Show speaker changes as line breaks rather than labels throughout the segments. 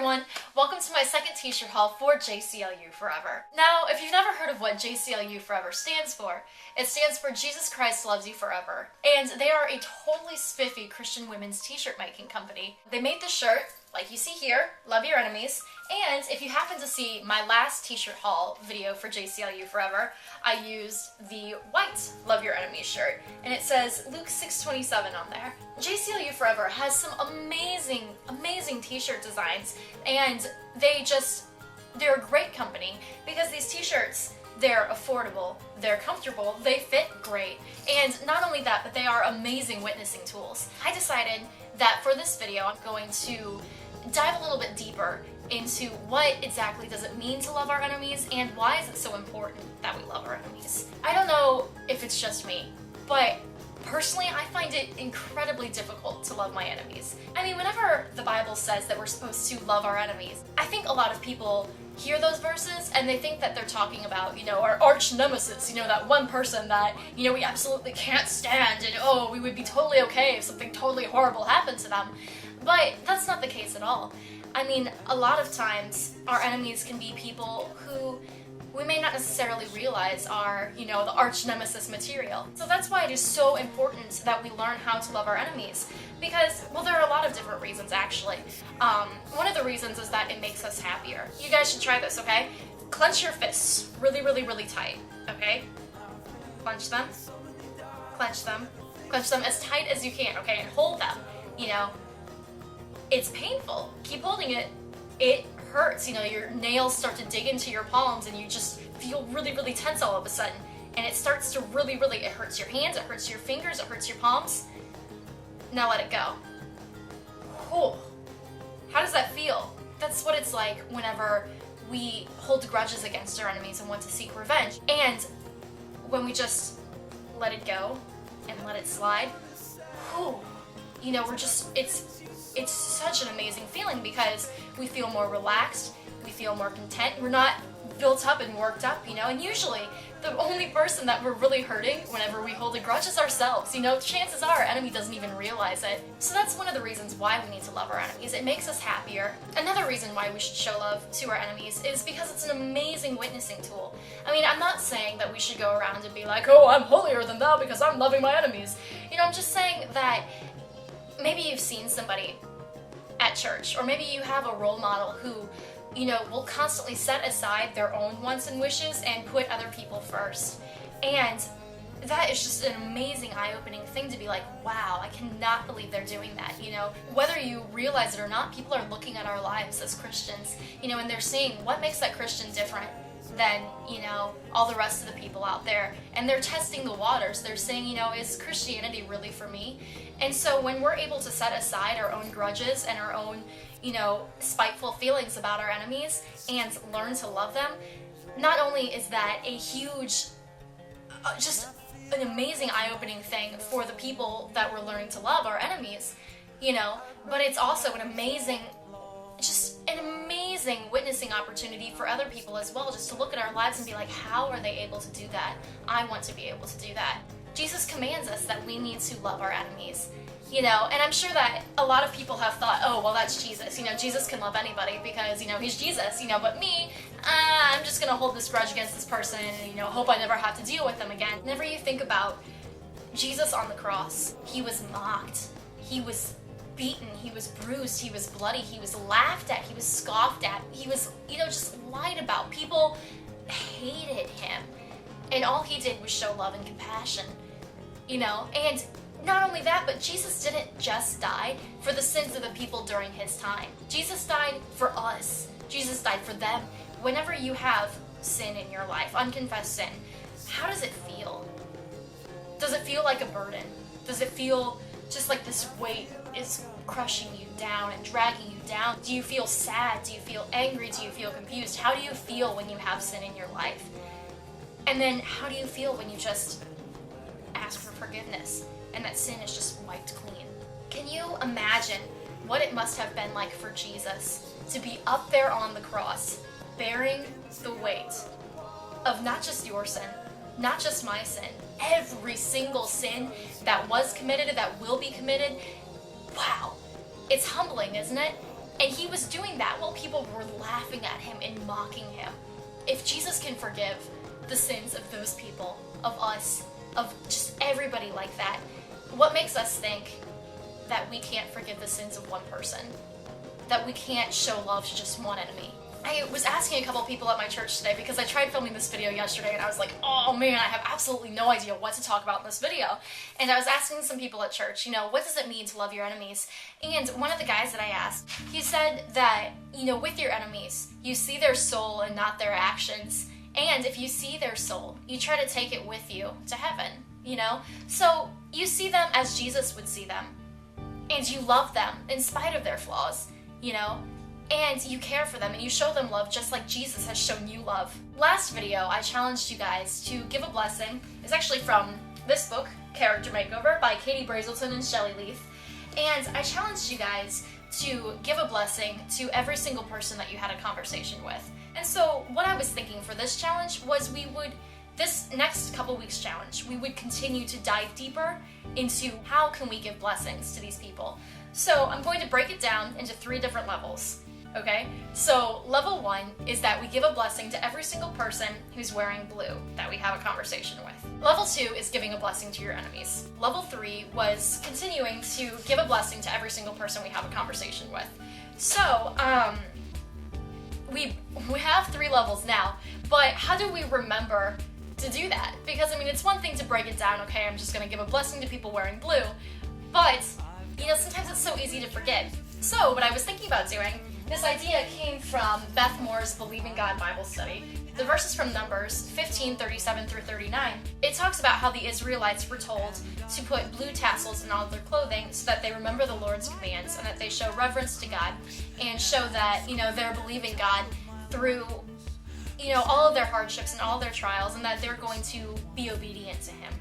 everyone, welcome to my second t-shirt haul for JCLU Forever. Now, if you've never heard of what JCLU Forever stands for, it stands for Jesus Christ Loves You Forever. And they are a totally spiffy Christian women's t-shirt making company. They made this shirt, like you see here, Love Your Enemies, and if you happen to see my last t-shirt haul video for JCLU Forever, I used the white Love Your Enemies shirt, and it says Luke 6:27 on there. JCLU Forever has some amazing t-shirt designs, and they're a great company because these t-shirts, they're affordable, they're comfortable, they fit great, and not only that, but they are amazing witnessing tools. I decided that for this video, I'm going to dive a little bit deeper into what exactly does it mean to love our enemies and why is it so important that we love our enemies. I don't know if it's just me, but personally I find it incredibly difficult to love my enemies. I mean, whenever the Bible says that we're supposed to love our enemies, I think a lot of people hear those verses and they think that they're talking about, our arch nemesis, that one person that, we absolutely can't stand and, we would be totally okay if something totally horrible happened to them. But that's not the case at all. I mean, a lot of times our enemies can be people who we may not necessarily realize are, the arch nemesis material. So that's why it is so important that we learn how to love our enemies. Because, well, there are a lot of different reasons actually. One of the reasons is that it makes us happier. You guys should try this, okay? Clench your fists really tight, okay? Clench them. Clench them. Clench them as tight as you can, okay? And hold them, It's painful. Keep holding it. It hurts, your nails start to dig into your palms and you just feel really tense all of a sudden. And it starts to it hurts your hands, it hurts your fingers, it hurts your palms. Now let it go. Whew. How does that feel? That's what it's like whenever we hold grudges against our enemies and want to seek revenge. And when we just let it go and let it slide, whew, it's such an amazing feeling because we feel more relaxed, we feel more content, we're not built up and worked up, and usually the only person that we're really hurting whenever we hold a grudge is ourselves, chances are our enemy doesn't even realize it. So that's one of the reasons why we need to love our enemies. It makes us happier. Another reason why we should show love to our enemies is because it's an amazing witnessing tool. I mean, I'm not saying that we should go around and be like, oh, I'm holier than thou because I'm loving my enemies. I'm just saying that maybe you've seen somebody at church, or maybe you have a role model who, will constantly set aside their own wants and wishes and put other people first. And that is just an amazing eye-opening thing to be like, wow, I cannot believe they're doing that, Whether you realize it or not, people are looking at our lives as Christians, and they're seeing what makes that Christian different than, all the rest of the people out there. And they're testing the waters. They're saying, is Christianity really for me? And so when we're able to set aside our own grudges and our own, spiteful feelings about our enemies and learn to love them, not only is that a huge, just an amazing eye-opening thing for the people that we're learning to love, our enemies, but it's also an amazing witnessing opportunity for other people as well, just to look at our lives and be like, how are they able to do that? I want to be able to do that. Jesus commands us that we need to love our enemies, and I'm sure that a lot of people have thought, oh, well, that's Jesus, Jesus can love anybody because, he's Jesus, but me, I'm just gonna hold this grudge against this person and, hope I never have to deal with them again. Whenever you think about Jesus on the cross, he was mocked, he was beaten, he was bruised, he was bloody, he was laughed at, he was scoffed at, he was, just lied about. People hated him. And all he did was show love and compassion, and not only that, but Jesus didn't just die for the sins of the people during his time. Jesus died for us. Jesus died for them. Whenever you have sin in your life, unconfessed sin, how does it feel? Does it feel like a burden? Does it feel just like this weight is crushing you down and dragging you down? Do you feel sad? Do you feel angry? Do you feel confused? How do you feel when you have sin in your life? And then how do you feel when you just ask for forgiveness and that sin is just wiped clean? Can you imagine what it must have been like for Jesus to be up there on the cross, bearing the weight of not just your sin, not just my sin, every single sin that was committed, that will be committed? Wow, it's humbling, isn't it? And he was doing that while people were laughing at him and mocking him. If Jesus can forgive the sins of those people, of us, of just everybody like that, what makes us think that we can't forgive the sins of one person? That we can't show love to just one enemy? I was asking a couple people at my church today because I tried filming this video yesterday and I was like, oh man, I have absolutely no idea what to talk about in this video. And I was asking some people at church, what does it mean to love your enemies? And one of the guys that I asked, he said that, with your enemies, you see their soul and not their actions. And if you see their soul, you try to take it with you to heaven, So you see them as Jesus would see them. And you love them in spite of their flaws, and you care for them and you show them love just like Jesus has shown you love. Last video, I challenged you guys to give a blessing. It's actually from this book, Character Makeover by Katie Brazelton and Shelley Leith. And I challenged you guys to give a blessing to every single person that you had a conversation with. And so what I was thinking for this challenge was this next couple weeks challenge, we would continue to dive deeper into how can we give blessings to these people. So I'm going to break it down into 3 different levels. Okay, so level 1 is that we give a blessing to every single person who's wearing blue that we have a conversation with. Level 2 is giving a blessing to your enemies. Level 3 was continuing to give a blessing to every single person we have a conversation with. So, we have 3 levels now, but how do we remember to do that? Because, it's one thing to break it down, okay, I'm just gonna give a blessing to people wearing blue, but, sometimes it's so easy to forget. So, what I was thinking about doing, this idea came from Beth Moore's Believe in God Bible study. The verses from Numbers 15:37 through 39. It talks about how the Israelites were told to put blue tassels in all of their clothing so that they remember the Lord's commands and that they show reverence to God and show that, they're believing God through, all of their hardships and all of their trials, and that they're going to be obedient to Him.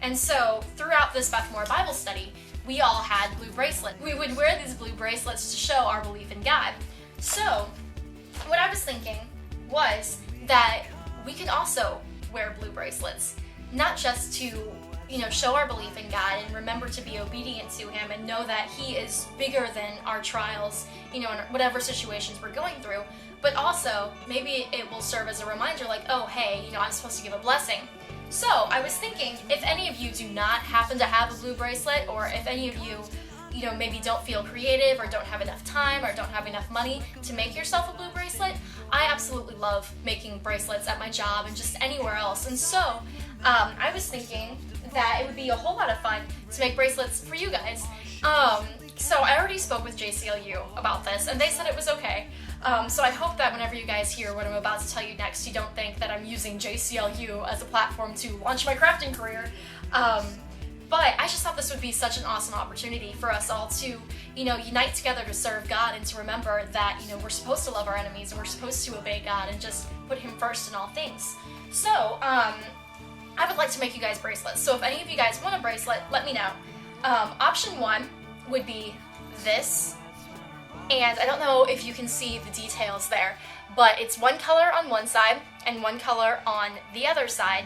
And so, throughout this Beth Moore Bible study, we all had blue bracelets. We would wear these blue bracelets to show our belief in God. So, what I was thinking was that we could also wear blue bracelets, not just to, show our belief in God and remember to be obedient to Him and know that He is bigger than our trials, in whatever situations we're going through, but also maybe it will serve as a reminder like, oh, hey, I'm supposed to give a blessing. So, I was thinking, if any of you do not happen to have a blue bracelet, or if any of you, maybe don't feel creative, or don't have enough time, or don't have enough money to make yourself a blue bracelet, I absolutely love making bracelets at my job and just anywhere else. And so, I was thinking that it would be a whole lot of fun to make bracelets for you guys. So I already spoke with JCLU about this, and they said it was okay. So I hope that whenever you guys hear what I'm about to tell you next, you don't think that I'm using JCLU as a platform to launch my crafting career. But I just thought this would be such an awesome opportunity for us all to, unite together to serve God and to remember that, we're supposed to love our enemies and we're supposed to obey God and just put Him first in all things. So, I would like to make you guys bracelets. So if any of you guys want a bracelet, let me know. Option 1 would be this. And I don't know if you can see the details there, but it's one color on one side and one color on the other side.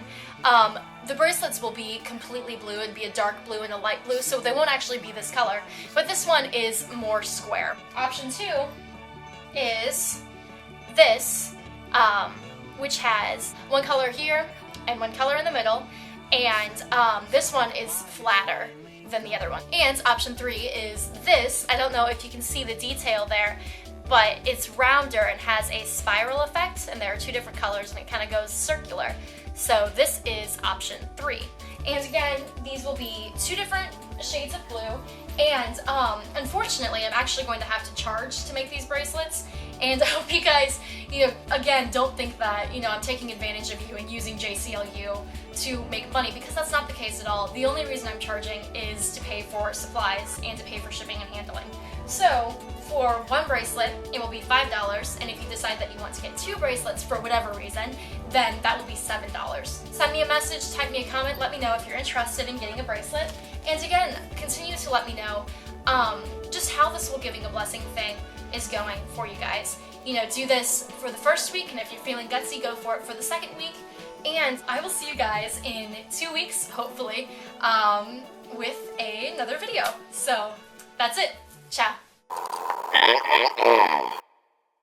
The bracelets will be completely blue. It'd be a dark blue and a light blue, so they won't actually be this color. But this one is more square. Option 2 is this, which has one color here and one color in the middle, and this one is flatter than the other one. And option 3 is this. I don't know if you can see the detail there, but it's rounder and has a spiral effect, and there are 2 different colors and it kind of goes circular. So this is option 3. And again, these will be 2 different shades of blue, and unfortunately I'm actually going to have to charge to make these bracelets, and I hope you guys, again, don't think that, I'm taking advantage of you and using JCLU to make money, because that's not the case at all. The only reason I'm charging is to pay for supplies and to pay for shipping and handling. So, for one bracelet, it will be $5, and if you decide that you want to get 2 bracelets for whatever reason, then that will be $7. Send me a message, type me a comment, let me know if you're interested in getting a bracelet, and again, continue to let me know just how this whole giving a blessing thing is going for you guys. Do this for the first week, and if you're feeling gutsy, go for it for the second week, and I will see you guys in 2 weeks, hopefully, with another video. So, that's it. Ciao.